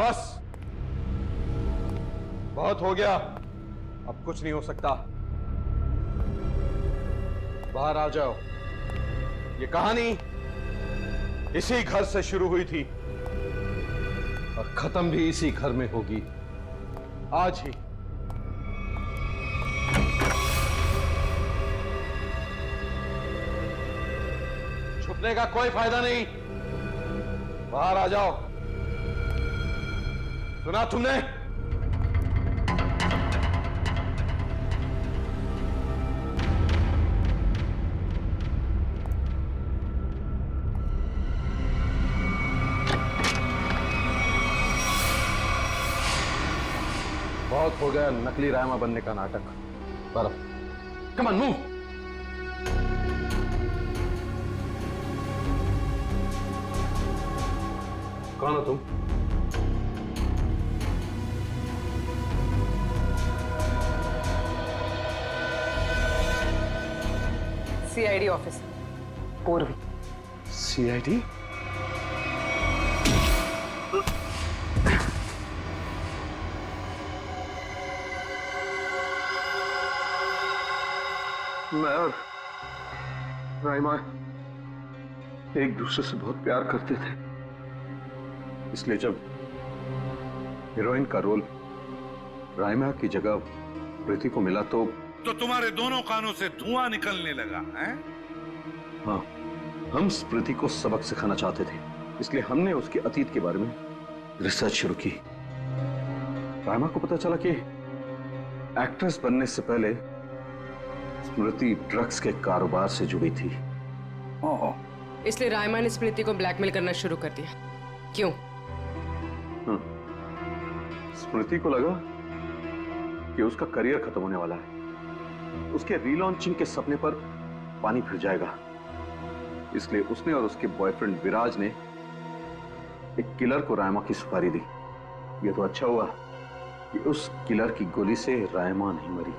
बस, बहुत हो गया, अब कुछ नहीं हो सकता। बाहर आ जाओ। ये कहानी इसी घर से शुरू हुई थी और खत्म भी इसी घर में होगी, आज ही। छुपने का कोई फायदा नहीं, बाहर आ जाओ। सुना तुमने? बहुत हो गया नकली रायमा बनने का नाटक। Come on, move. कौन हो तुम? सीआईडी ऑफिस, पूर्वी। सीआईडी? मैं और राइमा एक दूसरे से बहुत प्यार करते थे, इसलिए जब हीरोइन का रोल राइमा की जगह प्रीति को मिला तो तुम्हारे दोनों कानों से धुआं निकलने लगा है? हाँ, हम स्मृति को सबक सिखाना चाहते थे, इसलिए हमने उसके अतीत के बारे में रिसर्च शुरू की। राइमा को पता चला कि एक्ट्रेस बनने से पहले स्मृति ड्रग्स के कारोबार से जुड़ी थी। इसलिए राइमा ने स्मृति को ब्लैकमेल करना शुरू कर दिया। क्यों? स्मृति को लगा कि उसका करियर खत्म होने वाला है, उसके रीलॉन्चिंग के सपने पर पानी फिर जाएगा, इसलिए उसने और उसके बॉयफ्रेंड विराज ने एक किलर को रायमा की सुपारी दी। ये तो अच्छा हुआ कि उस किलर की गोली से रायमा नहीं मरी,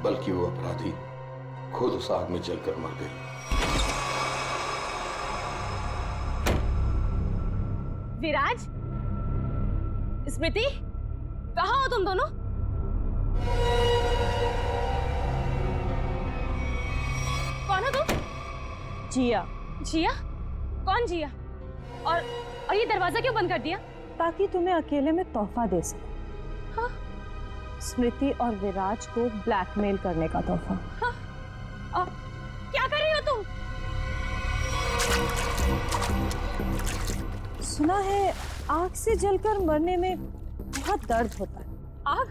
बल्कि वो अपराधी खुद उस आग में जलकर मर गई। विराज, स्मृति, कहाँ हो तुम दोनों? कौन हो तुम? जिया। जिया? कौन जिया? और ये दरवाजा क्यों बंद कर दिया? ताकि तुम्हें अकेले में तोहफा दे सके। हाँ? स्मृति और विराज को ब्लैकमेल करने का तोहफा। हाँ? और क्या कर रही हो तुम? सुना है आग से जलकर मरने में बहुत दर्द होता है। आग?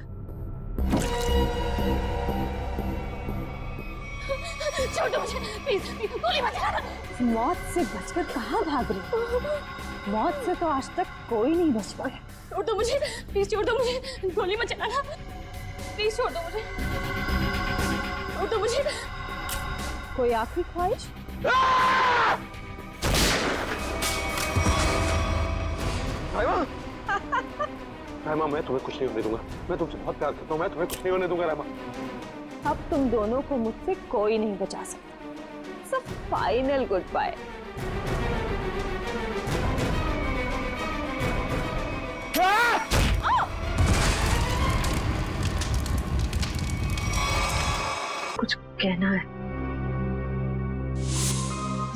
छोड़ो मुझे, प्लीज, गोली मत चलाना। मौत से बचकर कहाँ भाग रही हो? मौत से तो आज तक कोई नहीं बच पाया। छोड़ दो मुझे, प्लीज छोड़ दो मुझे, गोली मत चलाना, प्लीज छोड़ दो मुझे, छोड़ दो मुझे। कोई आखिरी ख्वाहिश? रायमा, मैं तुम्हें कुछ नहीं होने दूंगा। मैं तुमसे बहुत प्यार करता हूँ, मैं तुम्हें कुछ नहीं होने दूंगा रायमा। अब तुम दोनों को मुझसे कोई नहीं बचा सकता। सब फाइनल गुड बाय। कुछ कहना है,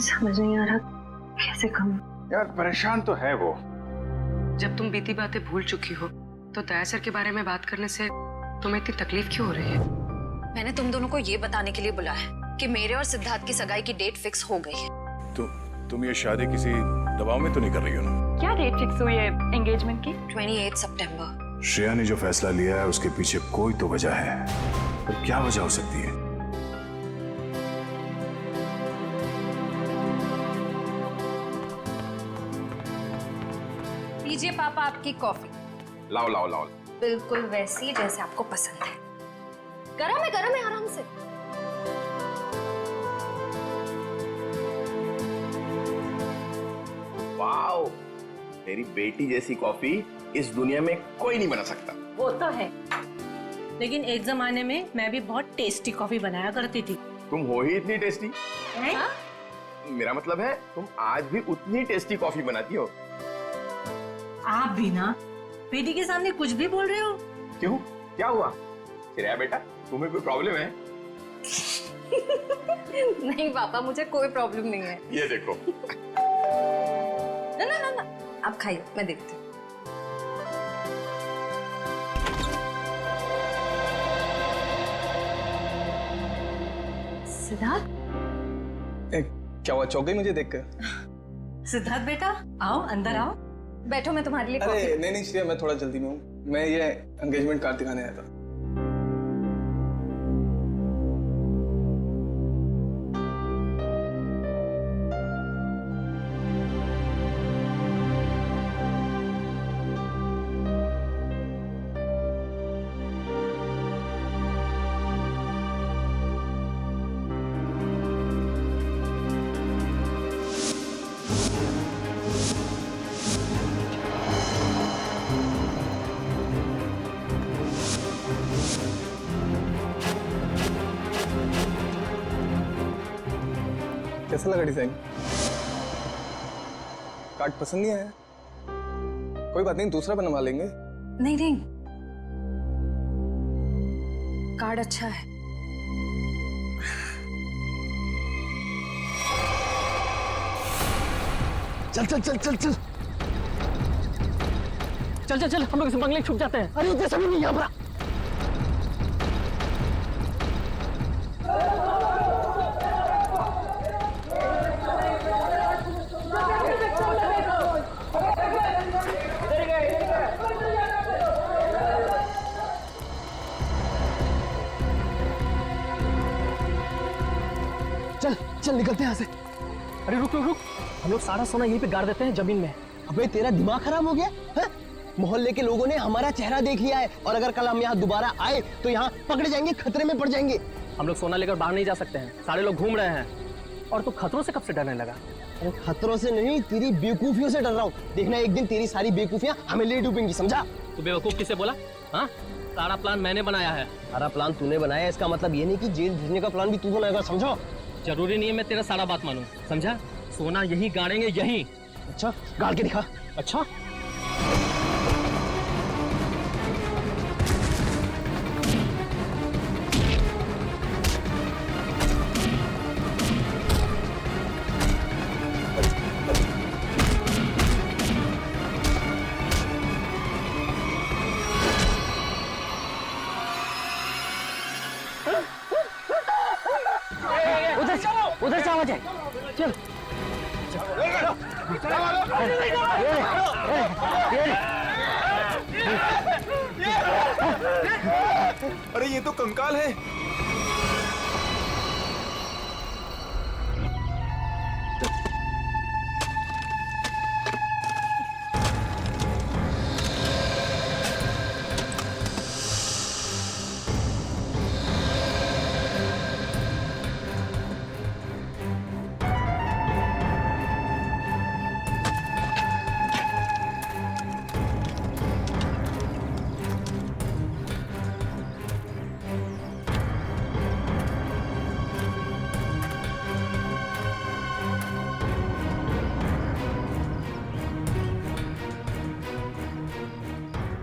समझ नहीं आ रहा कैसे कहूँ। यार परेशान तो है वो। जब तुम बीती बातें भूल चुकी हो तो दया सर के बारे में बात करने से तुम्हें इतनी तकलीफ क्यों हो रही है? मैंने तुम दोनों को ये बताने के लिए बुलाया कि मेरे और सिद्धार्थ की सगाई की डेट फिक्स हो गई है। तुम ये शादी किसी दबाव में तो नहीं कर रही हो ना? क्या डेट फिक्स हुई है एंगेजमेंट की? 28 सितंबर। श्रेया ने जो फैसला लिया है उसके पीछे कोई तो वजह है, पर क्या वजह हो सकती है? लीजिए पापा आपकी कॉफी। लाओ लाओ लाओ। बिल्कुल वैसी जैसे आपको पसंद है। गरम है आराम से। वाओ, तेरी बेटी जैसी कॉफी इस दुनिया में कोई नहीं बना सकता। वो तो है, लेकिन एक जमाने में मैं भी बहुत टेस्टी कॉफी बनाया करती थी। तुम हो ही इतनी टेस्टी। आप भी ना बेटी के सामने कुछ भी बोल रहे हो। क्यों, क्या हुआ? श्रेया बेटा, तुम्हें कोई प्रॉब्लम है? नहीं पापा, मुझे कोई प्रॉब्लम नहीं है। ये देखो। ना ना ना ना, आप खाइए, मैं देखती हूँ। सिद्धार्थ, क्या हुआ, चौक गई मुझे देखकर? सिद्धार्थ बेटा, आओ अंदर आओ। बैठो, मैं तुम्हारे लिए अरे कॉफी। नहीं श्रेया, मैं थोड़ा जल्दी में हूँ। मैं ये एंगेजमेंट कार्ड दिखाने आया था। कैसा लगा डिजाइन? कार्ड पसंद नहीं आया? कोई बात नहीं, दूसरा बनवा लेंगे। नहीं नहीं, कार्ड अच्छा है। चल चल चल चल चल चल चल चल, हम लोग इस बंगले छुप जाते हैं। अरे जैसा भी नहीं यहाँ पर। चल चल निकलते हैं यहाँ से। अरे रुक रुक रुक, हम लोग सारा सोना यहीं पे गाड़ देते हैं जमीन में। अबे तेरा दिमाग खराब हो गया है? मोहल्ले के लोगों ने हमारा चेहरा देख लिया है और अगर कल हम यहाँ दोबारा आए तो यहाँ पकड़े जाएंगे, खतरे में पड़ जाएंगे। हम लोग सोना लेकर बाहर नहीं जा सकते हैं, सारे लोग घूम रहे हैं। और तू खतरों से कब से डरने लगा? अरे खतरों से नहीं, तेरी बेवकूफियों से डर रहा हूँ। देखना एक दिन तेरी सारी बेवकूफियां हमें ले डूबेंगी, समझा? तू बेवकूफ किसे बोला? हाँ, सारा प्लान मैंने बनाया है। सारा प्लान तूने बनाया है, इसका मतलब ये नहीं कि जेल भेजने का प्लान भी तू बनाएगा, समझो? जरूरी नहीं है मैं तेरा सारा बात मानूं, समझा? सोना यहीं गाड़ेंगे, यहीं। अच्छा, गाड़ के दिखा। अच्छा उधर से आवाज है। चल अरे ये तो कंकाल है।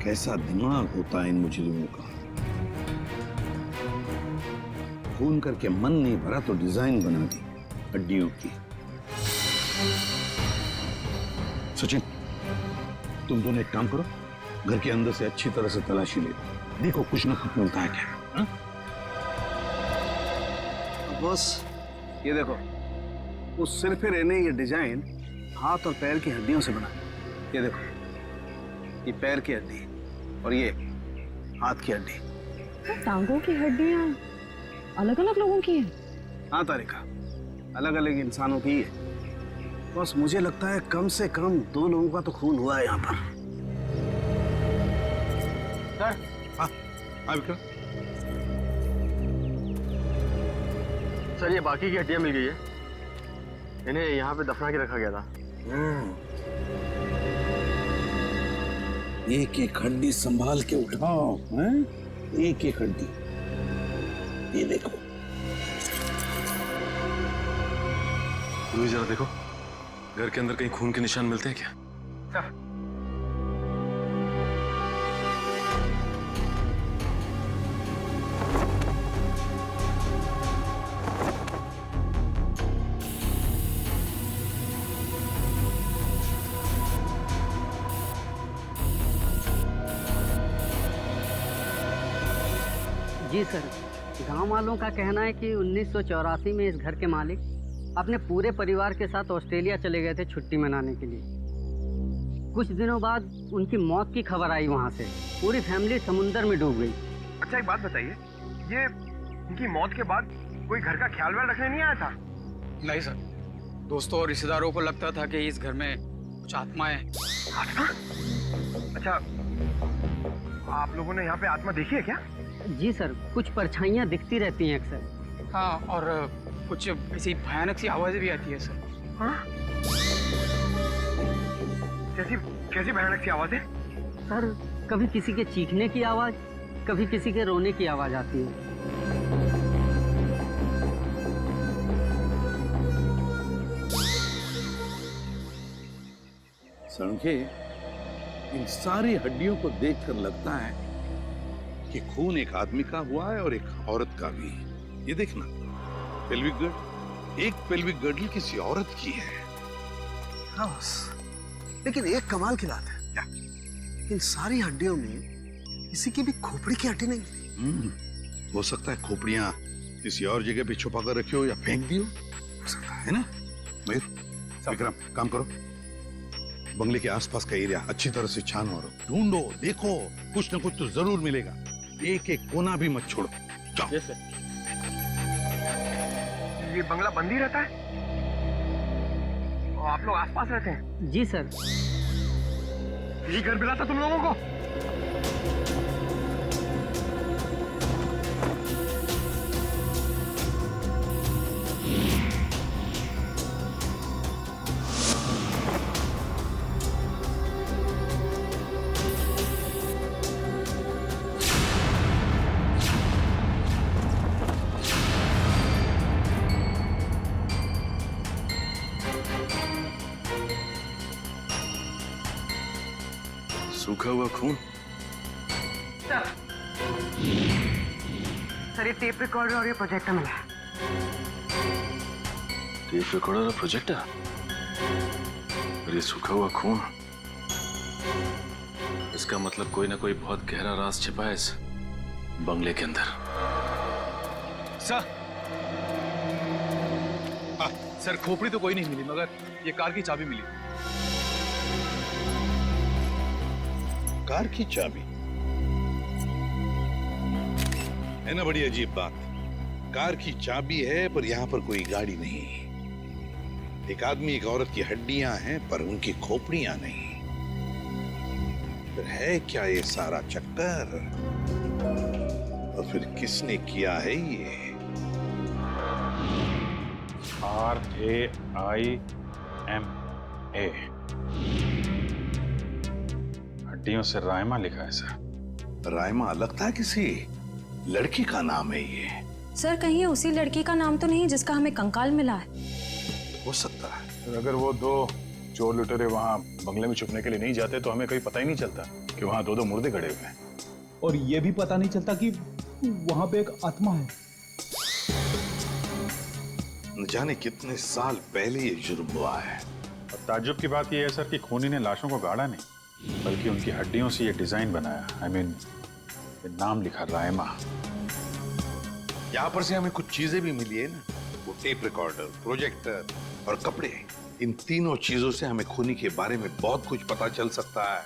कैसा दिमाग होता है इन मुजरिमों का। खून करके मन नहीं भरा तो डिजाइन बना दी हड्डियों की। सचिन, तुम दोनों एक काम करो, घर के अंदर से अच्छी तरह से तलाशी ले, देखो कुछ ना कुछ मिलता है क्या। हा? बॉस ये देखो, उस सिर पे रहने ये डिजाइन हाथ और पैर की हड्डियों से बना। ये देखो, ये पैर की हड्डी और ये हाथ की हड्डी। टांगों की हड्डियां अलग अलग लोगों की हैं। हाँ तारिका, अलग अलग इंसानों की है। बस मुझे लगता है कम से कम 2 लोगों का तो खून हुआ है यहाँ पर। सर, हाँ विक्रम। सर, ये बाकी की हड्डियां मिल गई है, इन्हें यहाँ पे दफना के रखा गया था। एक एक हड्डी संभाल के उठाओ, हैं? एक एक हड्डी। ये देखो, जरा देखो, घर के अंदर कहीं खून के निशान मिलते हैं क्या? जी सर, गांव वालों का कहना है कि 1984 में इस घर के मालिक अपने पूरे परिवार के साथ ऑस्ट्रेलिया चले गए थे छुट्टी मनाने के लिए। कुछ दिनों बाद उनकी मौत की खबर आई वहां से। पूरी फैमिली समुंदर में डूब गई। अच्छा एक बात बताइए, ये उनकी मौत के बाद कोई घर का ख्याल व्याल रखने नहीं आया था? नहीं सर, दोस्तों और रिश्तेदारों को लगता था कि इस घर में कुछ आत्माएं। आत्मा? अच्छा, आप लोगों ने यहाँ पे आत्मा देखी है क्या? जी सर, कुछ परछाइयाँ दिखती रहती हैं अक्सर। हाँ, और कुछ ऐसी भयानक सी आवाजें भी आती है सर। हाँ? कैसी कैसी भयानक सी आवाजें? सर, कभी किसी के चीखने की आवाज, कभी किसी के रोने की आवाज आती है। सड़के, इन सारी हड्डियों को देखकर लगता है कि खून एक आदमी का हुआ है और एक औरत का भी। ये देखना, पेल्विक गर्ड, एक पेल्विक गर्डल किसी औरत की है। हाँ बस, लेकिन एक कमाल की बात है, क्या? इन सारी हड्डियों में किसी की भी खोपड़ी की हड्डी नहीं मिली। हो सकता है खोपड़ियां किसी और जगह पे छुपा कर रखी हो या फेंक दी हो सकता है ना। मयूर, विक्रम, काम करो, बंगले के आसपास का एरिया अच्छी तरह से छानो और ढूंढो, देखो, कुछ न कुछ तो जरूर मिलेगा। एक एक कोना भी मत छोड़ो। जाओ। ये बंगला बंद ही रहता है और आप लोग आसपास रहते हैं? जी सर। यही घर मिला था तुम लोगों को? सूखा हुआ खून। सर, ये टेप रिकॉर्डर और ये प्रोजेक्टर मिला है। टेप रिकॉर्डर और प्रोजेक्टर और ये सूखा हुआ खून, इसका मतलब कोई ना कोई बहुत गहरा राज छिपा है इस बंगले के अंदर। सर, सर, खोपड़ी तो कोई नहीं मिली, मगर ये कार की चाबी मिली। कार की चाबी है ना, बड़ी अजीब बात। कार की चाबी है पर यहाँ पर कोई गाड़ी नहीं। एक आदमी एक औरत की हड्डियां हैं पर उनकी खोपड़ियां नहीं। फिर है क्या ये सारा चक्कर? और फिर किसने किया है ये? RAIMA, हड्डियों से रायमा लिखा है सर। रायमा लगता है किसी लड़की का नाम है ये। सर, कहीं ये उसी लड़की का नाम तो नहीं जिसका हमें कंकाल मिला है? हो सकता है। तो अगर वो दो चोर लुटेरे वहाँ बंगले में छुपने के लिए नहीं जाते तो हमें कहीं पता ही नहीं चलता कि वहाँ दो मुर्दे खड़े हुए हैं। और ये भी पता नहीं चलता कि वहाँ पे एक आत्मा है। न जाने कितने साल पहले ये जुर्म हुआ है। और ताज्जुब की बात यह है सर कि खूनी ने लाशों को गाड़ा नहीं, बल्कि उनकी हड्डियों से ये डिजाइन बनाया। ये नाम लिखा रायमा। यहाँ पर से हमें कुछ चीजें भी मिली है ना, वो टेप रिकॉर्डर, प्रोजेक्टर और कपड़े। इन तीनों चीजों से हमें खूनी के बारे में बहुत कुछ पता चल सकता है।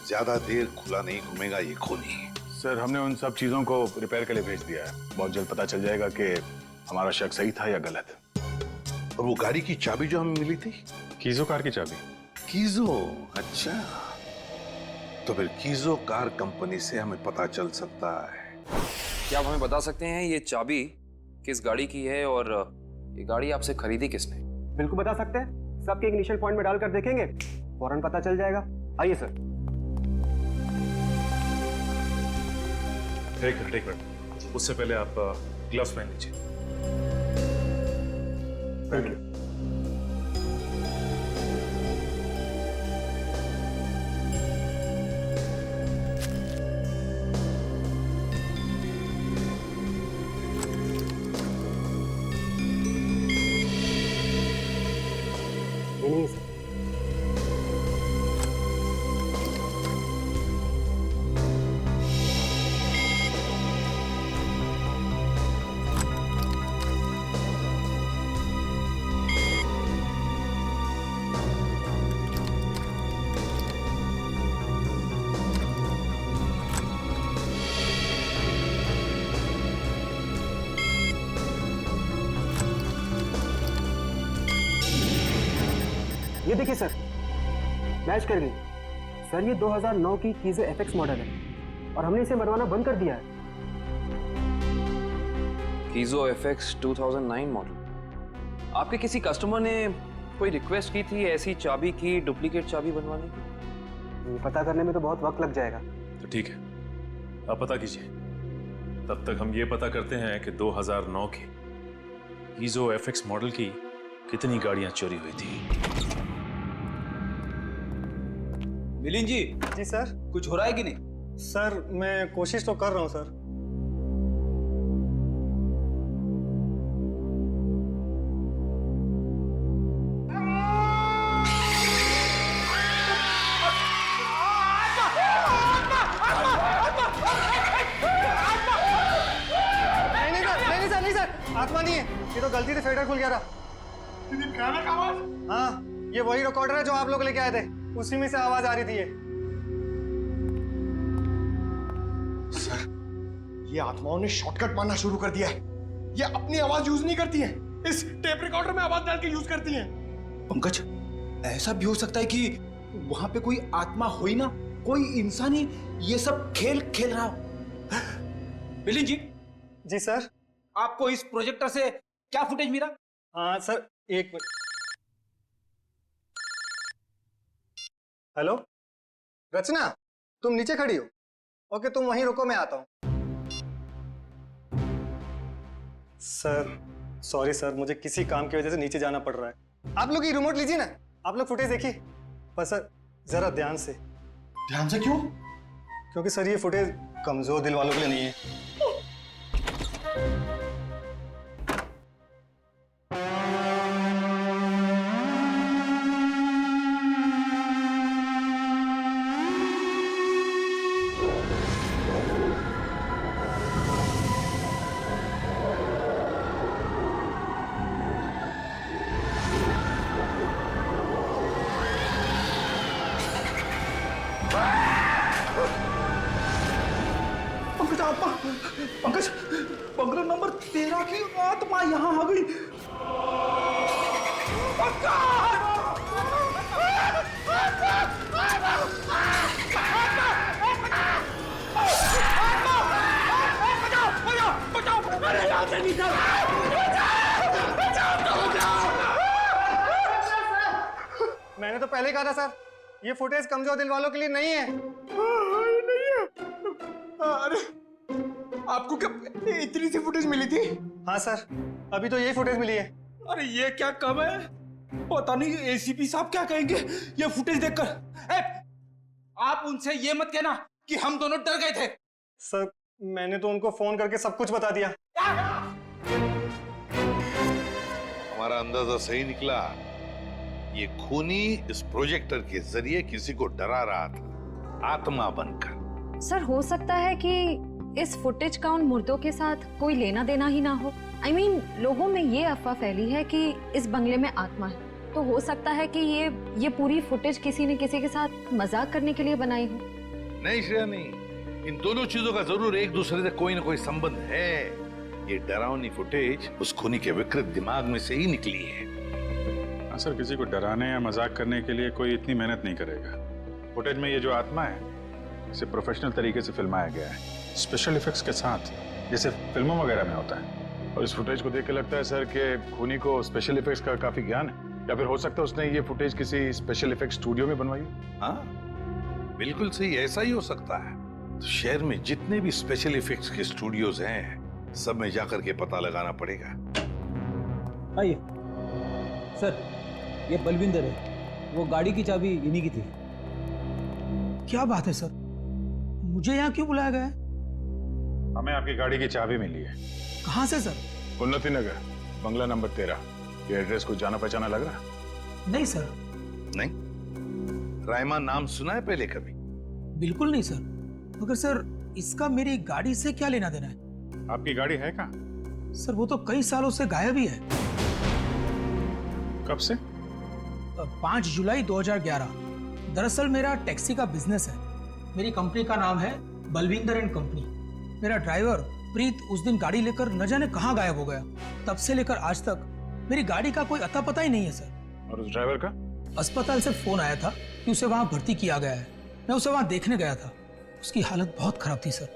ज्यादा देर खुला नहीं घूमेगा ये खूनी। सर, हमने उन सब चीजों को रिपेयर के लिए भेज दिया है। बहुत जल्द पता चल जाएगा कि हमारा शक सही था या गलत। और वो गाड़ी की चाबी जो हमें मिली थी, कीजो कार की चाबी। कीजो, अच्छा, तो फिर कीजो कार कंपनी से हमें पता चल सकता है। क्या आप हमें बता सकते हैं ये चाबी किस गाड़ी की है और ये गाड़ी आपसे खरीदी किसने? बिल्कुल बता सकते हैं। सबके इग्निशन पॉइंट में डालकर देखेंगे, फौरन पता चल जाएगा। आइए सर। एक मिनट, उससे पहले आप ग्लव्स पहन लीजिए। Thank you. नहीं सर। ये देखिए सर, मैच कर गई सर। ये 2009 की कीजो एफएक्स मॉडल है और हमने इसे बनवाना बंद कर दिया है। कीजो एफएक्स 2009 मॉडल। आपके किसी कस्टमर ने कोई रिक्वेस्ट की थी ऐसी चाबी की डुप्लीकेट चाबी बनवाने की? पता करने में तो बहुत वक्त लग जाएगा। तो ठीक है, आप पता कीजिए। तब तक हम ये पता करते हैं कि 2009 के कीजो एफएक्स मॉडल की कितनी गाड़ियां चोरी हुई थी। मिलिंद जी। जी सर। कुछ हो रहा है कि नहीं? सर मैं कोशिश तो कर रहा हूँ सर। नहीं सर, आत्मा नहीं है, ये तो गलती से फेडर खुल गया था। हाँ, ये वही रिकॉर्डर है जो आप लोग लेके आए थे, उसी में से आवाज आ रही थी ये। सर, ये आत्माओं ने शॉर्टकट मारना शुरू कर दिया है। ये अपनी आवाज यूज नहीं करती हैं, इस टेप रिकॉर्डर में आवाज डाल के यूज करती हैं। पंकज, ऐसा भी हो सकता है कि वहां पे कोई आत्मा हो ही ना, कोई इंसान ही ये सब खेल खेल रहा हो। मिलिंद जी। जी सर। आपको इस प्रोजेक्टर से क्या फुटेज मिला? हाँ सर, एक मिनट। हेलो रचना, तुम नीचे खड़ी हो? ओके, तुम वहीं रुको, मैं आता हूं। सर सॉरी सर, मुझे किसी काम की वजह से नीचे जाना पड़ रहा है। आप लोग ये रिमोट लीजिए ना, आप लोग फुटेज देखिए, पर सर जरा ध्यान से। ध्यान से क्यों? क्योंकि सर ये फुटेज कमजोर दिल वालों के लिए नहीं है। पंकज, बंगला नंबर 13 की आत्मा यहाँ आ गई। मैंने तो पहले कहा था सर, ये फुटेज कमजोर दिल वालों के लिए नहीं है। नहीं है? अरे आपको क्या इतनी सी फुटेज मिली थी? हाँ सर, अभी तो यही फुटेज मिली है। अरे ये क्या कम है, पता नहीं एसीपी साहब क्या कहेंगे ये फुटेज देखकर। आप उनसे ये मत कहना कि हम दोनों डर गए थे। सर मैंने तो उनको फोन करके सब कुछ बता दिया। हमारा अंदाजा सही निकला। ये खूनी इस प्रोजेक्टर के जरिए किसी को डरा रहा था, आत्मा बनकर। सर हो सकता है कि इस फुटेज का उन मुर्दों के साथ कोई लेना देना ही ना हो। I mean, लोगों में ये अफवाह फैली है कि इस बंगले में आत्मा है, तो हो सकता है कि ये पूरी फुटेज किसी ने किसी के साथ मजाक करने के लिए बनाई हो। नहीं श्रेया, नहीं, इन दोनों चीजों का जरूर एक दूसरे से कोई ना कोई संबंध है। ये डरावनी फुटेज उस खूनी के विकृत दिमाग में से ही निकली है। हाँ सर, किसी को डराने या मजाक करने के लिए कोई इतनी मेहनत नहीं करेगा। फुटेज में ये जो आत्मा है, इसे प्रोफेशनल तरीके से फिल्माया गया है, स्पेशल इफेक्ट्स के साथ, जैसे फिल्मों वगैरह में होता है। और इस फुटेज को देख के लगता है सर कि खूनी को स्पेशल इफेक्ट्स का काफी ज्ञान है, या फिर हो सकता है उसने ये फुटेज किसी स्पेशल इफेक्ट स्टूडियो में बनवाई। हाँ बिल्कुल सही, ऐसा ही हो सकता है। तो शहर में जितने भी स्पेशल इफेक्ट्स के स्टूडियोज हैं, सब में जाकर के पता लगाना पड़ेगा। आइए सर, ये बलविंदर है, वो गाड़ी की चाबी इन्हीं की थी। क्या बात है सर, मुझे यहाँ क्यों बुलाया गया है? हमें आपकी गाड़ी की चाबी मिली है। कहाँ से सर? उन्नति नगर, बंगला नंबर 13। ये एड्रेस को जाना पहचाना लग रहा? नहीं सर। नहीं? रायमा नाम सुना है पहले कभी? बिल्कुल नहीं सर। मगर सर इसका मेरी गाड़ी से क्या लेना देना है? आपकी गाड़ी है कहाँ? सर वो तो कई सालों से गायब ही है। कब से? 5 जुलाई 2011। दरअसल मेरा टैक्सी का बिजनेस है। मेरी कंपनी का नाम है बलविंदर एंड कंपनी। मेरा ड्राइवर प्रीत उस दिन गाड़ी लेकर न जाने कहाँ गायब हो गया। तब से लेकर आज तक मेरी गाड़ी का कोई अता पता ही नहीं है सर। और उस ड्राइवर का? अस्पताल से फोन आया था कि उसे वहां भर्ती किया गया है। मैं उसे वहां देखने गया था। उसकी हालत बहुत खराब थी सर।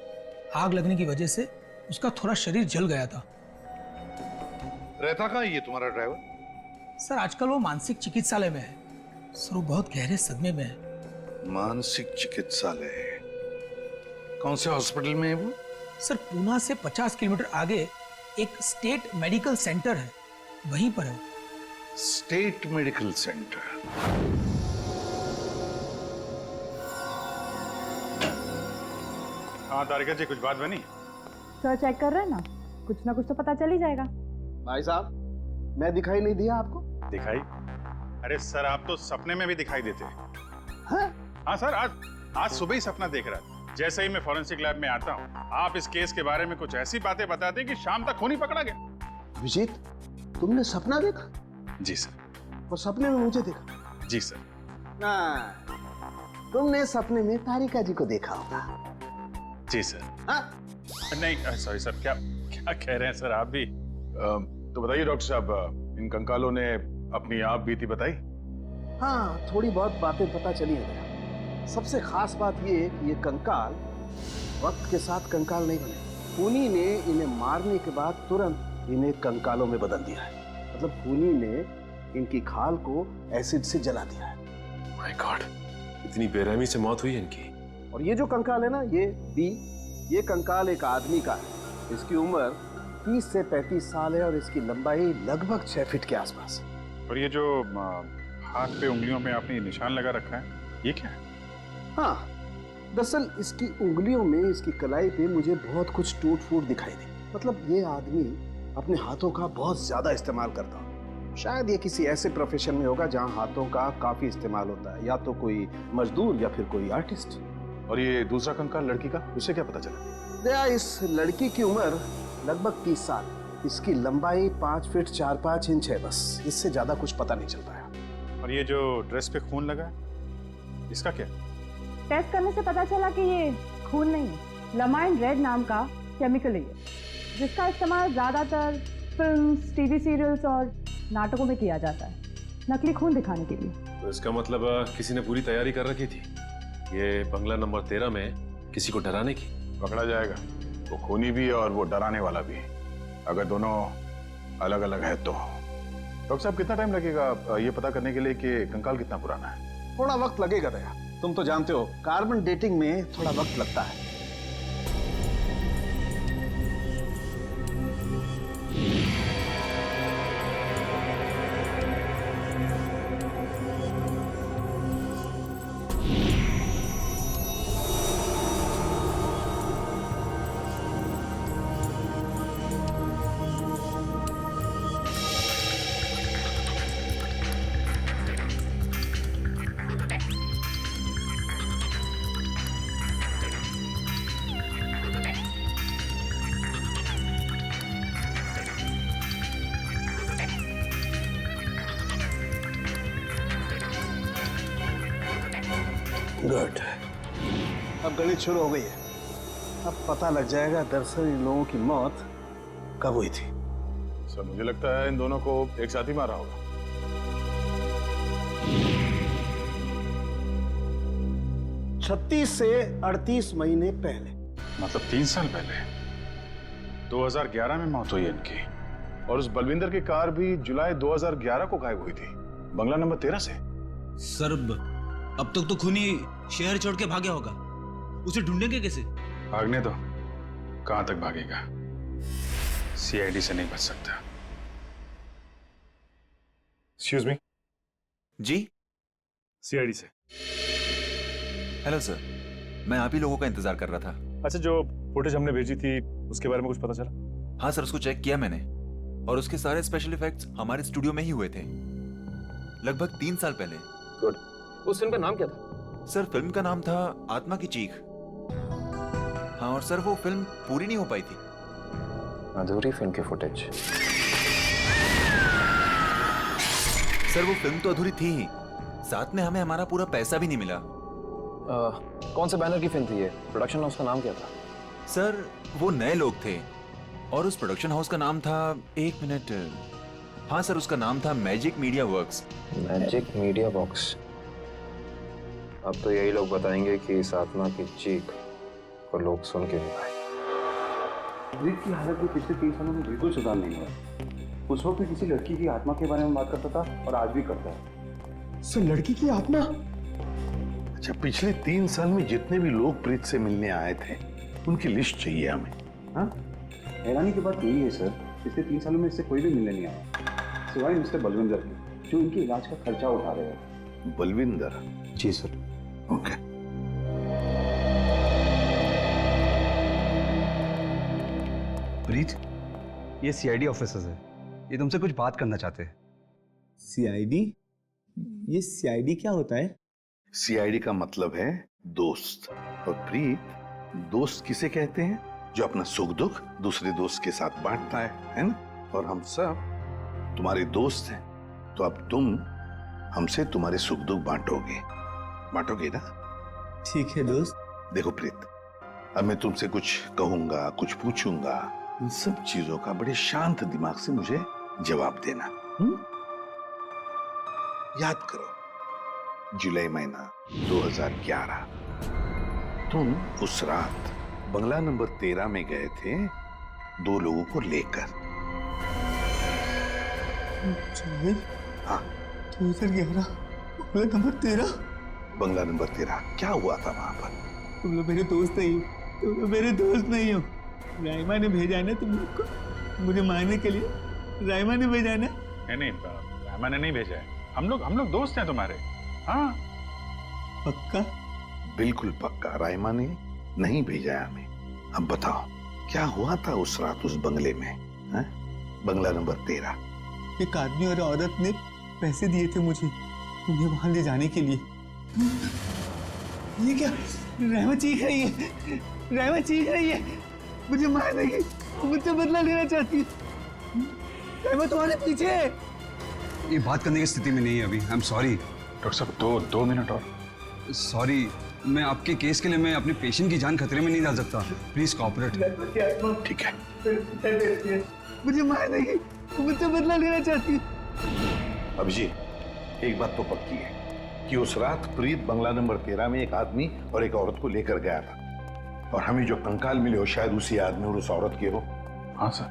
आग लगने की वजह से उसका थोड़ा शरीर जल गया था। रहता कहाँ ये तुम्हारा ड्राइवर? सर आजकल वो मानसिक चिकित्सालय में है। सर वो बहुत गहरे सदमे में है। मानसिक चिकित्सालय? कौन से हॉस्पिटल में है वो? सर पूना से 50 किलोमीटर आगे एक स्टेट मेडिकल सेंटर है, वहीं पर है। State medical centre? हाँ तारिका जी, कुछ बात बनी? सर चेक कर रहे हैं ना, कुछ ना कुछ तो पता चल ही जाएगा। भाई साहब, मैं दिखाई नहीं दिया आपको? दिखाई? अरे सर आप तो सपने में भी दिखाई देते हैं। हाँ सर, आज सुबह ही सपना देख रहा था। जैसे ही मैं फॉरेंसिक लैब में आता हूँ, आप इस केस के बारे में कुछ ऐसी बातें बताते हैं कि शाम तक खून ही पकड़ा गया। विजीत, तुमने सपना देखा? जी सर। और सपने में मुझे देखा? जी सर। ना, तुमने सपने में तारिका जी को देखा होगा। जी सर। नहीं सॉरी सर, क्या कह रहे हैं सर आप भी? तो बताइए डॉक्टर साहब, इन कंकालों ने अपनी आप बीती बताई? हाँ, थोड़ी बहुत बातें पता चली है। सबसे खास बात ये कि ये कंकाल वक्त के साथ कंकाल नहीं बने। खूनी ने इन्हें मारने के बाद तुरंत इन्हें कंकालों में बदल दिया है। मतलब खूनी ने इनकी खाल को एसिड से जला दिया है। माय गॉड, इतनी बेरहमी से मौत हुई है इनकी। और ये जो कंकाल है ना, ये कंकाल एक आदमी का है। इसकी उम्र 30 से 35 साल है और इसकी लंबाई लगभग 6 फीट के आसपास। और ये जो हाथ पे उंगलियों में आपने निशान लगा रखा है, ये क्या है? हाँ, दरअसल इसकी उंगलियों में, इसकी कलाई पे मुझे बहुत कुछ टूट फूट दिखाई दी। मतलब ये आदमी अपने हाथों का बहुत ज्यादा इस्तेमाल करता है। शायद ये किसी ऐसे प्रोफेशन में होगा जहाँ हाथों का काफी इस्तेमाल होता है, या तो कोई मजदूर या फिर कोई आर्टिस्ट। और ये दूसरा कंकाल लड़की का, उसे क्या पता चला? दया, इस लड़की की उम्र लगभग 30 साल। इसकी लंबाई 5 फीट 4-5 इंच है, बस इससे ज्यादा कुछ पता नहीं चल पाया। और ये जो ड्रेस पे खून लगा है, इसका क्या? टेस्ट करने से पता चला कि ये खून नहीं है, लमाइन रेड नाम का केमिकल है, जिसका इस्तेमाल ज्यादातर फिल्म्स, टीवी सीरियल्स और नाटकों में किया जाता है, नकली खून दिखाने के लिए। तो इसका मतलब किसी ने पूरी तैयारी कर रखी थी, ये बंगला नंबर 13 में किसी को डराने की। पकड़ा जाएगा, वो खूनी भी है और वो डराने वाला भी, अगर दोनों अलग अलग है तो। डॉक्टर साहब, कितना टाइम लगेगा ये पता करने के लिए कि कंकाल कितना पुराना है? थोड़ा वक्त लगेगा दया, तुम तो जानते हो कार्बन डेटिंग में थोड़ा वक्त लगता है। गुड, अब गणित शुरू हो गई है। अब पता लग जाएगा दरअसल इन लोगों की मौत कब हुई थी। सर मुझे लगता है इन दोनों को एक साथ ही मारा होगा। 36 से 38 महीने पहले। मतलब 3 साल पहले? 2011 में मौत हुई है इनकी। और उस बलविंदर की कार भी जुलाई 2011 को गायब हुई थी, बंगला नंबर 13 से। सर अब तक तो खूनी शहर छोड़ के भागा होगा, उसे ढूंढेंगे कैसे? भागने दो, कहां तक भागेगा? सीआईडी से नहीं बच सकता। Excuse me. जी? सीआईडी से। हेलो सर, मैं आप ही लोगों का इंतजार कर रहा था। अच्छा, जो फुटेज हमने भेजी थी उसके बारे में कुछ पता चला? हाँ सर, उसको चेक किया मैंने, और उसके सारे स्पेशल इफेक्ट्स हमारे स्टूडियो में ही हुए थे, लगभग 3 साल पहले। गुड। उस फिल्म का नाम क्या था? सर फिल्म का नाम था आत्मा की चीख। हाँ, और सर वो फिल्म पूरी नहीं हो पाई थी। अधूरी फिल्म की फुटेज? सर वो फिल्म तो अधूरी थी ही, साथ में हमें हमारा पूरा पैसा भी नहीं मिला। कौन से बैनर की फिल्म थी ये? प्रोडक्शन हाउस का नाम क्या था? सर वो नए लोग थे, और उस प्रोडक्शन हाउस का नाम था, एक मिनट, हाँ सर, उसका नाम था magic media works. Magic media box. अब तो यही लोग बताएंगे कि इस आत्मा की चीख को लोग सुन के नहीं पाए। ब्रीत की हालत भी पिछले 3 सालों में बिल्कुल सुधार नहीं हुआ। उस वक्त भी किसी लड़की की आत्मा के बारे में बात करता था और आज भी करता है। सर लड़की की आत्मा? अच्छा, पिछले 3 साल में जितने भी लोग प्रीत से मिलने आए थे उनकी लिस्ट चाहिए हमें। हाँ, हैरानी की बात यही है सर, पिछले 3 सालों में इससे कोई भी मिलने नहीं आया सिवाय मिस्टर बलविंदर के, जो इनके इलाज का खर्चा उठा रहे हैं। बलविंदर? जी सर। ओके। प्रीत, ये सीआईडी ऑफिसर्स है, ये तुमसे कुछ बात करना चाहते हैं। सीआईडी? ये सीआईडी क्या होता है? सीआईडी का मतलब है दोस्त। और प्रीत, दोस्त किसे कहते हैं? जो अपना सुख दुख दूसरे दोस्त के साथ बांटता है ना? और हम सब तुम्हारे दोस्त हैं, तो अब तुम हमसे तुम्हारे सुख दुख बांटोगे ना? ठीक है दोस्त। देखो प्रीत, अब मैं तुमसे कुछ कहूंगा, कुछ पूछूंगा, इन सब चीजों का बड़े शांत दिमाग से मुझे जवाब देना। याद करो, जुलाई महीना 2011, तुम उस रात बंगला नंबर 13 में गए थे 2 लोगों को लेकर। हाँ, 2011 बंगला नंबर 13। बंगला नंबर 13, क्या हुआ था वहां पर? तुम लोग मेरे दोस्त नहीं हो, तुम लोग मेरे दोस्त नहीं हो। राइमा ने भेजा ना तुम लोग को मुझे मारने के लिए। राइमा ने भेजा ना? नहीं, राइमा ने नहीं भेजा है। हम लोग दोस्त हैं तुम्हारे। हाँ, पक्का? बिल्कुल पक्का, राइमा ने नहीं भेजा है हमें। अब बताओ, क्या हुआ था उस रात उस बंगले में? है? बंगला नंबर 13। एक आदमी और औरत ने पैसे दिए थे मुझे उन्हें वहां ले जाने के लिए। ये क्या? राइमा चीख रही है, राइमा चीख रही है, मुझे मार देगी, मुझसे बदला लेना चाहती है। राइमा तुम्हारे पीछे है। ये बात करने की स्थिति में नहीं है अभी। आई एम सॉरी डॉक्टर साहब, 2 मिनट और। सॉरी, मैं आपके केस के लिए मैं अपने पेशेंट की जान खतरे में नहीं डाल सकता। Please cooperate. ठीक है। मुझे मार देगी, मुझसे बदला लेना चाहती है। अभिजीत, एक बात तो पक्की है कि उस रात प्रीत बंगला नंबर 13 में एक आदमी और एक औरत को लेकर गया था, और हमें जो कंकाल मिले हो शायद उसी आदमी और उस औरत के हो। हाँ सर,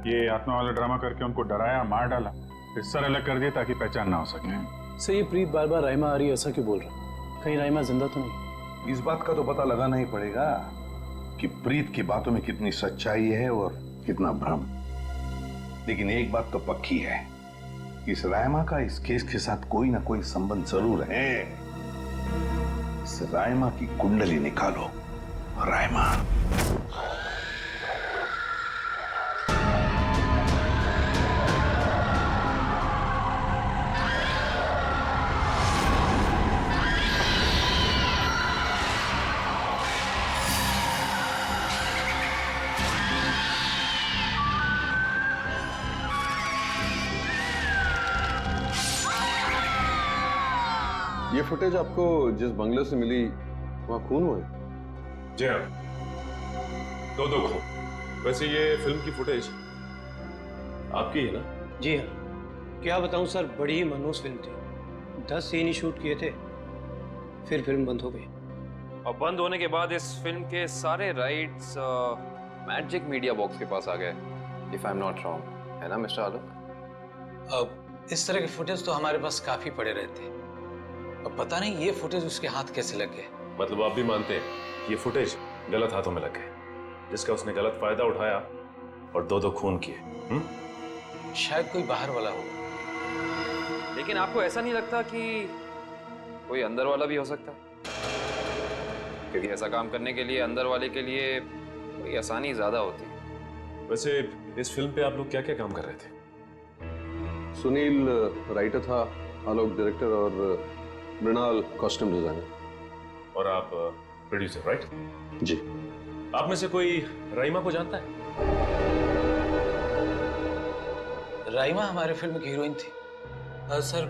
ये आत्मा वाला ड्रामा करके उनको डराया, मार डाला, फिर सर अलग कर दिया ताकि पहचान ना हो सके। सर, ये प्रीत बार बार राइमा आ रही है ऐसा क्यों बोल रहा है? कहीं राइमा जिंदा तो नहीं? इस बात का तो पता लगाना ही पड़ेगा कि प्रीत की बातों में कितनी सच्चाई है और कितना भ्रम। लेकिन एक बात तो पक्की है, इस राइमा का इस केस के साथ कोई ना कोई संबंध जरूर है। इस राइमा की कुंडली निकालो। राइमा, ये फुटेज आपको जिस बंगले से मिली वहां खून हुए? जी हाँ, 2 खून। वैसे ये फिल्म की फुटेज आपकी है ना? जी हाँ। क्या बताऊं सर, बड़ी ही मनहूस फिल्म थी। 10 सीन ही शूट किए थे, फिर फिल्म बंद हो गई। और बंद होने के बाद इस फिल्म के सारे राइट्स मैजिक मीडिया बॉक्स के पास आ गए, if I am not wrong, है ना मिस्टर आलोक? अब इस तरह के फुटेज तो हमारे पास काफी पड़े रहते। अब पता नहीं ये फुटेज उसके हाथ कैसे लग गए। मतलब आप भी मानते हैं कि ये फुटेज गलत हाथों में लग गए, जिसका उसने गलत फायदा उठाया और 2 खून किए? शायद कोई बाहर वाला होगा। लेकिन आपको ऐसा नहीं लगता कि कोई अंदर वाला भी हो सकता है? क्योंकि ऐसा काम करने के लिए अंदर वाले के लिए कोई आसानी ज्यादा होती है। वैसे इस फिल्म पे आप लोग क्या क्या काम कर रहे थे? सुनील राइटर था, आलोक डायरेक्टर और मृणाल कॉस्ट्यूम डिजाइनर। और आप प्रोड्यूसर, राइट? जी। आप में से कोई राइमा को जानता है? राइमा हमारे फिल्म की हीरोइन थी। सर,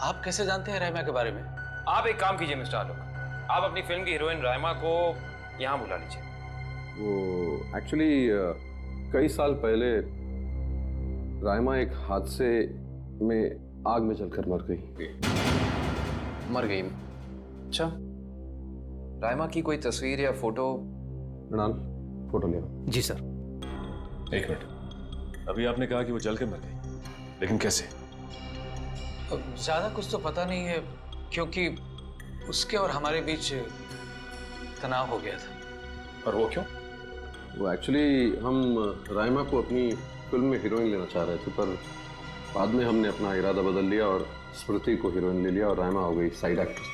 आप कैसे जानते हैं राइमा के बारे में? आप एक काम कीजिए मिस्टर आलोक, आप अपनी फिल्म की हीरोइन राइमा को यहाँ बुला लीजिए। वो एक्चुअली कई साल पहले रायमा एक हादसे में आग में जलकर मर गई। मर गई? अच्छा, रायमा की कोई तस्वीर या फोटो? मृणाल, फोटो ले आओ। जी सर। एक मिनट, अभी आपने कहा कि वो जल के मर गई, लेकिन कैसे? ज्यादा कुछ तो पता नहीं है, क्योंकि उसके और हमारे बीच तनाव हो गया था। और वो क्यों? वो एक्चुअली हम रायमा को अपनी फिल्म में हीरोइन लेना चाह रहे थे, पर बाद में हमने अपना इरादा बदल लिया और स्मृति को हीरोइन ले लिया और रायमा हो गई साइड एक्ट्रेस।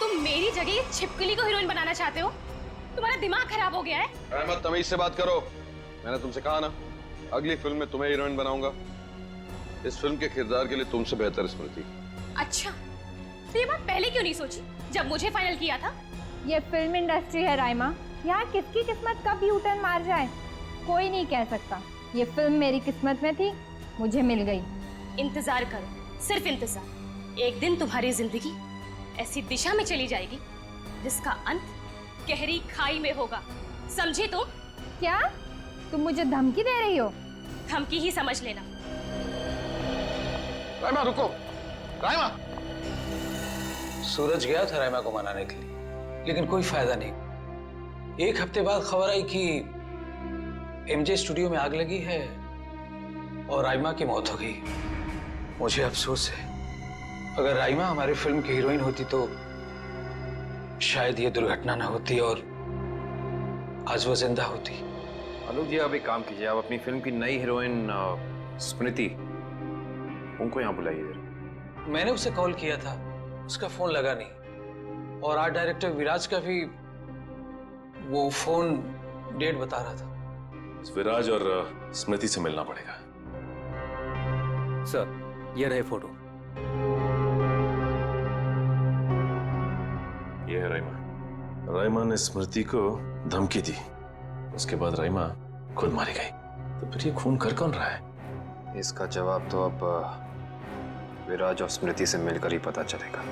तुम मेरी जगह ये छिपकली को हीरोइन बनाना चाहते हो? तुम्हारा दिमाग खराब हो गया है? रायमा, तमीज से बात करो। मैंने तुमसे कहा ना, अगली फिल्म में तुम्हें हीरोइन बनाऊंगा। इस फिल्म के किरदार के लिए तुमसे बेहतर स्मृति। अच्छा, तो ये बात पहले क्यों नहीं सोची जब मुझे फाइनल किया था? ये फिल्म इंडस्ट्री है रायमा, यहाँ किसकी किस्मत कब यू टर्न मार जाए कोई नहीं कह सकता। ये फिल्म मेरी किस्मत में थी, मुझे मिल गई। इंतजार करो, सिर्फ इंतजार। एक दिन तुम्हारी जिंदगी ऐसी दिशा में चली जाएगी जिसका अंत गहरी खाई में होगा, समझी तुम? क्या तुम मुझे धमकी दे रही हो? धमकी ही समझ लेना। रायमा रुको, रायमा। सूरज गया था रायमा को मनाने के लिए, लेकिन कोई फायदा नहीं। एक हफ्ते बाद खबर आई कि एमजे स्टूडियो में आग लगी है और रायमा की मौत हो गई। मुझे अफसोस है, अगर रायमा हमारी फिल्म की हीरोइन होती तो शायद ये दुर्घटना ना होती और आज वो जिंदा होती। आलोक जी, आप एक काम कीजिए, आप अपनी फिल्म की नई हीरोइन स्मृति, उनको यहाँ बुलाइए जरा। मैंने उसे कॉल किया था, उसका फोन लगा नहीं, और आर्ट डायरेक्टर विराज का भी वो फोन डेट बता रहा था। विराज और स्मृति से मिलना पड़ेगा। सर, ये रहे फोटो। ये है रायमा। रायमा ने स्मृति को धमकी दी, उसके बाद रायमा खुद मारी गई। तो फिर ये खून कर कौन रहा है? इसका जवाब तो अब विराज और स्मृति से मिलकर ही पता चलेगा।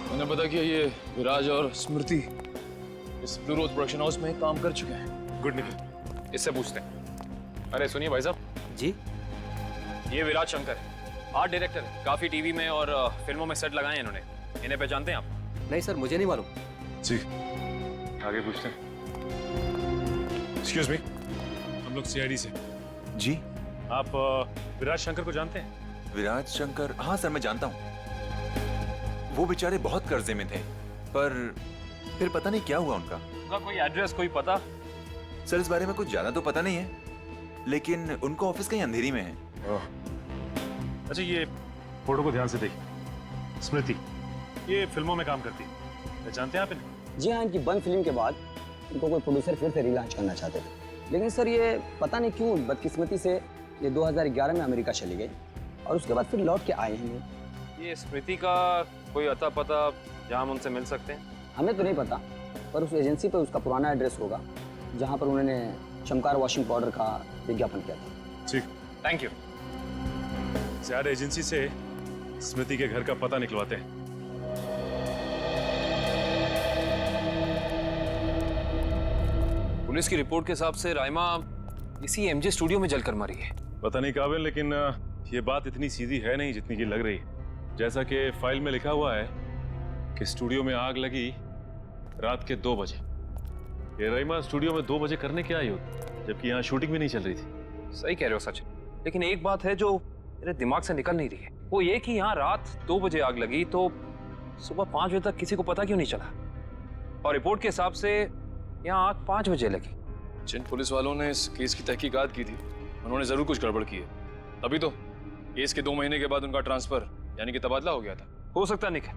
मैंने पता किया, ये विराज और स्मृति इस ब्लू रोज प्रोडक्शन हाउस में काम कर चुके हैं। गुड निकल, इससे पूछते हैं। अरे सुनिए भाई साहब जी, ये विराज शंकर है, आर्ट डायरेक्टर है, काफी टीवी में और फिल्मों में सेट लगाए हैं इन्होंने। इन्हें पहचानते हैं आप? नहीं सर, मुझे नहीं मालूम। जी, आगे पूछते हैं। एक्सक्यूज मी, हम लोग सीआईडी से। जी, आप विराज शंकर को जानते हैं? विराज शंकर? हाँ सर, मैं जानता हूँ। वो बेचारे बहुत कर्जे में थे, पर फिर पता नहीं क्या हुआ उनका। उनका कोई एड्रेस, कोई पता? सर, इस बारे में कुछ ज्यादा तो पता नहीं है, लेकिन उनको ऑफिस कहीं अंधेरी में है। अच्छा, ये फोटो को ध्यान से देखिए। स्मृति ये फिल्मों में काम करती है, पहचानते हैं आप इन्हें? जी हाँ, इनकी बंद फिल्म के बाद इनको कोई प्रोड्यूसर फिर से रिलॉन्च करना चाहते थे, लेकिन सर ये पता नहीं क्यों बदकिस्मती से ये 2011 में अमेरिका चली गई और उसके बाद फिर लौट के आए हैं। ये स्मृति का कोई अता पता जहाँ हम उनसे मिल सकते हैं? हमें तो नहीं पता, पर उस एजेंसी पर उसका पुराना एड्रेस होगा जहाँ पर उन्होंने चमकार वॉशिंग पाउडर का विज्ञापन किया था। ठीक, थैंक यू। ज्यादा एजेंसी से स्मृति के घर का पता निकलवाते हैं। पुलिस की रिपोर्ट के हिसाब से रायमा इसी एमजे स्टूडियो में जलकर मरी है। पता नहीं काबिल, लेकिन ये बात इतनी सीधी है नहीं जितनी की लग रही है। जैसा कि फाइल में लिखा हुआ है कि स्टूडियो में आग लगी रात के 2 बजे। ये रायमा स्टूडियो में 2 बजे करने क्या आई होगी, जबकि यहाँ शूटिंग भी नहीं चल रही थी। सही कह रहे हो सच, लेकिन एक बात है जो मेरे दिमाग से निकल नहीं रही है, वो ये कि यहाँ रात 2 बजे आग लगी तो सुबह 5 बजे तक किसी को पता क्यों नहीं चला? और रिपोर्ट के हिसाब से यहाँ आग 5 बजे लगी। जिन पुलिस वालों ने इस केस की तहकीकात की थी उन्होंने जरूर कुछ गड़बड़ की है, तभी तो केस के 2 महीने के बाद उनका ट्रांसफर यानी कि तबादला हो गया था। हो सकता निकल,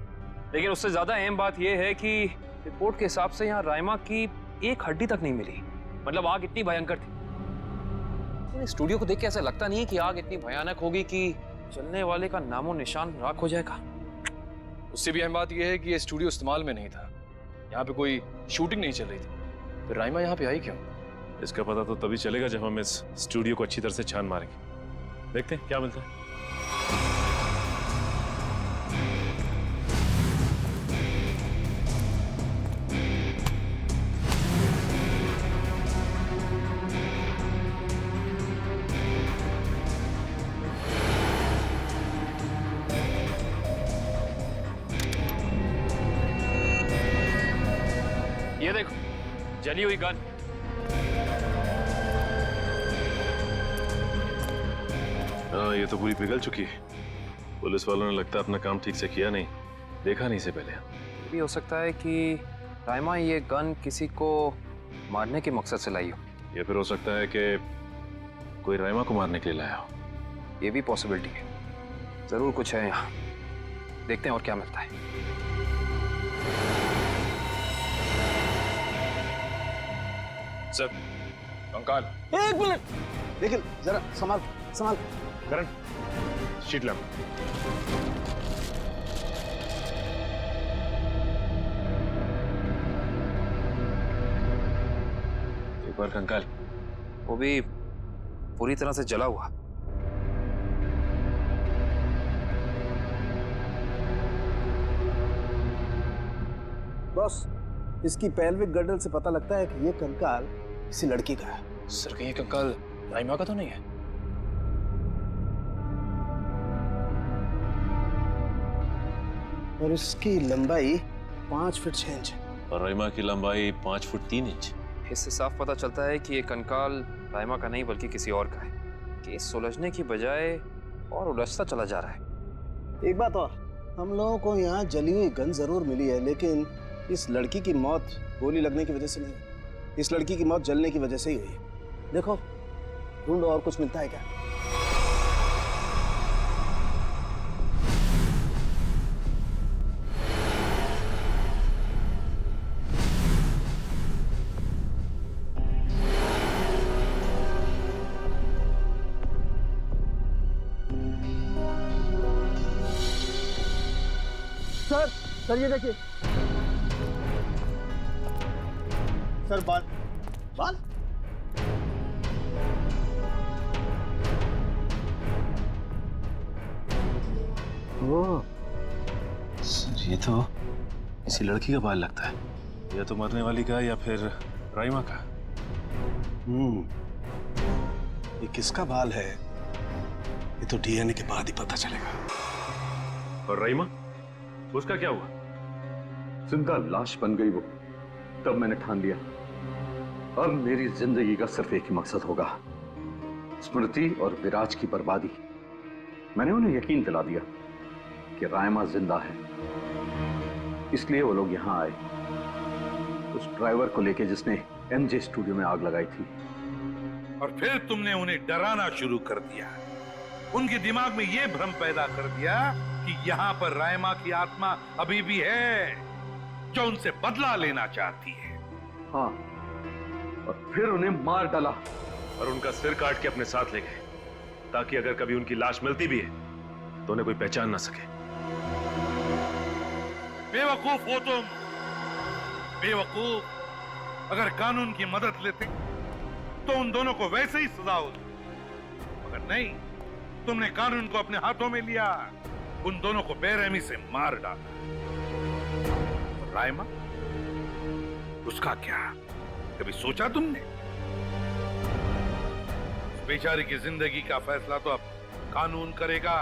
लेकिन उससे ज्यादा अहम बात यह है कि रिपोर्ट के हिसाब से यहाँ रायमा की एक हड्डी तक नहीं मिली। मतलब आग इतनी भयंकर थी। स्टूडियो को देख के ऐसा लगता नहीं है कि आग इतनी भयानक होगी कि चलने वाले का नामो निशान राख हो जाएगा। उससे भी अहम बात यह है कि ये स्टूडियो इस्तेमाल में नहीं था, यहाँ पे कोई शूटिंग नहीं चल रही थी। फिर रायमा यहाँ पे आई क्यों? इसका पता तो तभी चलेगा जब हम इस स्टूडियो को अच्छी तरह से छान मारेंगे। देखते हैं क्या मिलता है। ये देखो, जली हुई गन। हाँ, ये तो पूरी पिघल चुकी है। पुलिस वालों ने लगता है अपना काम ठीक से किया नहीं, देखा नहीं इसे पहले। भी हो सकता है कि राइमा ये गन किसी को मारने के मकसद से लाई हो, या फिर हो सकता है कि कोई राइमा को मारने के लिए लाया हो। ये भी पॉसिबिलिटी है। जरूर कुछ है यहाँ, देखते हैं और क्या मिलता है। सर, कंकाल। एक मिनट, देखिए जरा संभाल संभाल। करण, शीट लैम्प। एक बार कंकाल, वो भी पूरी तरह से जला हुआ। बॉस, इसकी पेल्विक गर्डल से पता लगता है कि ये कंकाल किसी लड़की का है। सर, कहीं ये कंकाल राइमा का तो नहीं है? और इसकी लंबाई 5 फीट 6 इंच है। और राइमा की लंबाई 5 फुट 3 इंच। इससे साफ पता चलता है कि ये कंकाल राइमा का नहीं बल्कि किसी और का है। केस सुलझने की बजाय और उलझता चला जा रहा है। एक बात और, हम लोगों को यहाँ जली हुई गन जरूर मिली है, लेकिन इस लड़की की मौत गोली लगने की वजह से नहीं, इस लड़की की मौत जलने की वजह से ही हुई है। देखो, ढूंढो और कुछ मिलता है क्या। सर ये देखिए सर, बाल बाल। ओह, सर ये तो किसी लड़की का बाल लगता है, या तो मरने वाली का या फिर राइमा का। ये किसका बाल है, ये तो डीएनए के बाद ही पता चलेगा। और राइमा, उसका क्या हुआ? जिंदा लाश बन गई वो। तब मैंने ठान लिया, अब मेरी जिंदगी का सिर्फ एक ही मकसद होगा, स्मृति और विराज की बर्बादी। मैंने उन्हें यकीन दिला दिया कि राइमा जिंदा है, इसलिए वो लोग यहां आए, उस ड्राइवर को लेके जिसने एमजे स्टूडियो में आग लगाई थी। और फिर तुमने उन्हें डराना शुरू कर दिया, उनके दिमाग में यह भ्रम पैदा कर दिया कि यहाँ पर राइमा की आत्मा अभी भी है, जो उनसे बदला लेना चाहती है। हाँ, और फिर उन्हें मार डाला और उनका सिर काट के अपने साथ ले गए, ताकि अगर कभी उनकी लाश मिलती भी है तो उन्हें कोई पहचान ना सके। बेवकूफ हो तुम, बेवकूफ। अगर कानून की मदद लेते तो उन दोनों को वैसे ही सजा होती, मगर नहीं, तुमने कानून को अपने हाथों में लिया, उन दोनों को बेरहमी से मार डाला। और राइमा, उसका क्या, कभी सोचा तुमने? बेचारी की जिंदगी का फैसला तो अब कानून करेगा,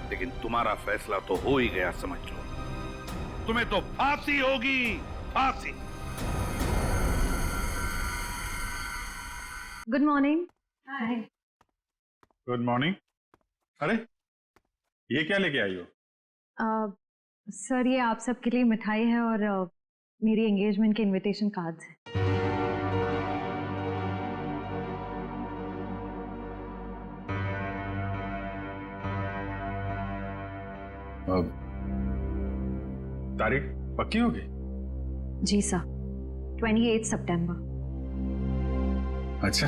लेकिन तुम्हारा फैसला तो हो ही गया, समझ लो। तुम्हें तो फांसी होगी, फांसी। Good morning. Hi. Good morning. अरे ये क्या लेके आई हो? सर, ये आप सबके लिए मिठाई है और मेरी एंगेजमेंट के इनविटेशन कार्ड्स हैं। तारीख पक्की होगी? जी सर, 28 सितंबर। अच्छा,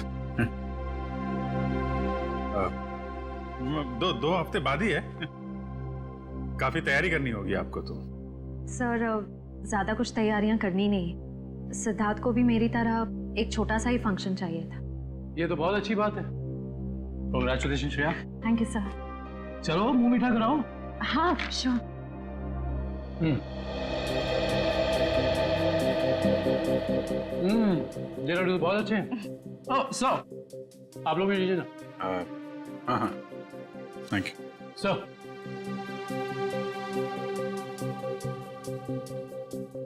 दो हफ्ते बाद ही है। काफी तैयारी करनी होगी आपको तो। सर, ज्यादा कुछ तैयारियां करनी नहीं, सिद्धार्थ को भी मेरी तरह एक छोटा सा ही फंक्शन चाहिए था। ये तो बहुत अच्छी बात है। Congratulation Shreya. Thank you sir. चलो मुंह मीठा कराओ। हाँ श्योर। ये लड्डू तो बहुत अच्छे हैं। ओह सर, आप लोग भी लीजिए ना। हाँ, थैंक यू सर।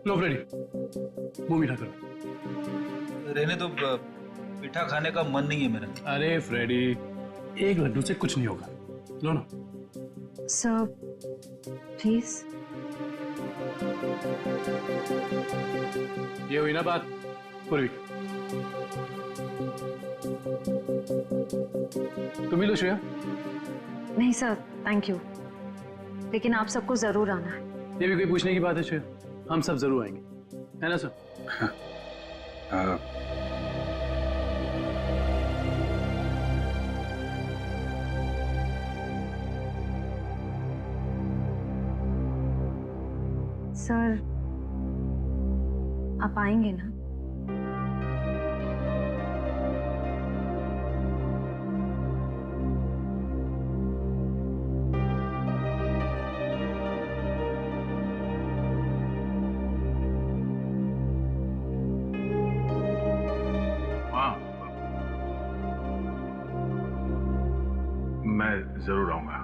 लो फ्रेडी, मुंह मीठा कर। रहने तो मीठा खाने का मन नहीं है मेरा। अरे फ्रेडी, एक लड्डू से कुछ नहीं होगा, लो ना। Sir please. ये हुई ना बात पूर्वी। तुम ही लो श्रेया। नहीं सर, थैंक यू, लेकिन आप सबको जरूर आना है। ये भी कोई पूछने की बात है श्रेया? हम सब जरूर आएंगे, है ना सर? सर आप आएंगे ना? हाँ, मैं जरूर आऊंगा।